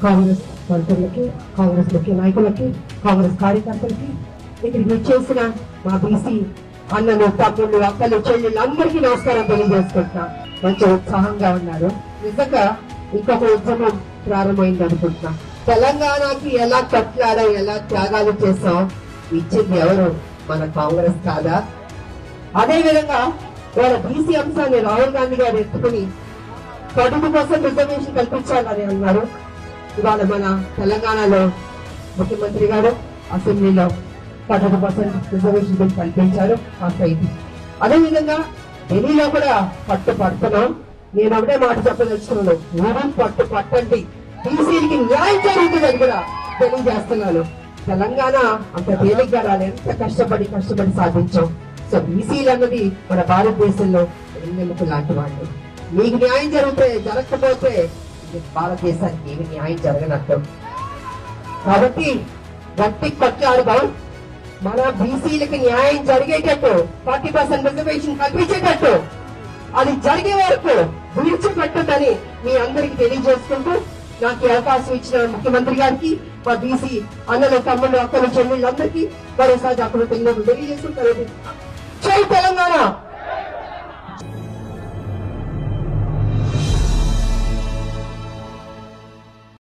కాంగ్రెస్ మంత్రులకి, కాంగ్రెస్ ముఖ్య నాయకులకి, కాంగ్రెస్ కార్యకర్తలకి, ఇక్కడికి వచ్చేసిన మా బీసీ అన్నలు, తమ్ముళ్ళు, అక్కలు, చెల్లెళ్ళు అందరికీ నమస్కారం తెలియజేసుకుంటున్నా. మంచి ఉత్సాహంగా ఉన్నారు. నిజంగా ఇంకొక ఉద్యమం ప్రారంభమైంది అనుకుంటున్నా. తెలంగాణకి ఎలా కట్లాడాం, ఎలా త్యాగాలు చేసాం, ఇచ్చింది ఎవరు? మన కాంగ్రెస్ కాదా? అదే విధంగా వాళ్ళ బీసీ అంశాన్ని రాహుల్ గాంధీ గారు ఎత్తుకుని 40% రిజర్వేషన్ కల్పించాలని అన్నారు. ఇవాళ మన తెలంగాణలో ముఖ్యమంత్రి గారు అసెంబ్లీలో 40% రిజర్వేషన్ బిల్ కల్పించారు. అదేవిధంగా ఢిల్లీలో కూడా పట్టుపడుతున్నాం. నేను ఒకటే మాట చెప్పదలుచుకున్నాను, ఊరు పట్టండి, బీసీలకి న్యాయం జరుగుతుందని కూడా తెలియజేస్తున్నాను. తెలంగాణ అంత తేలిగ్గా రాలి, ఎంత కష్టపడి సాధించాం. సో బీసీలు అన్నది మన భారతదేశంలో ఎన్నెముక లాంటి వాళ్ళు. మీకు న్యాయం జరగకపోతే భారతదేశానికి ఏమి న్యాయం జరగనట్టు. కాబట్టి గట్టి కొట్లాడుదాం. మన బీసీలకి న్యాయం జరిగేటట్టు, 40% రిజర్వేషన్ కల్పించేటట్టు, అది జరిగే వరకు విడిచిపెట్టదని మీ అందరికి తెలియజేసుకుంటూ, నాకు ఈ అవకాశం ఇచ్చిన ముఖ్యమంత్రి గారికి, మా బీసీ అన్నలు, తమ్ముళ్ళు, అక్కలు, చెల్లెళ్ళందరికీ మరోసారి అక్కడ తెలియజేసుకుంటారు. జై తెలంగాణ.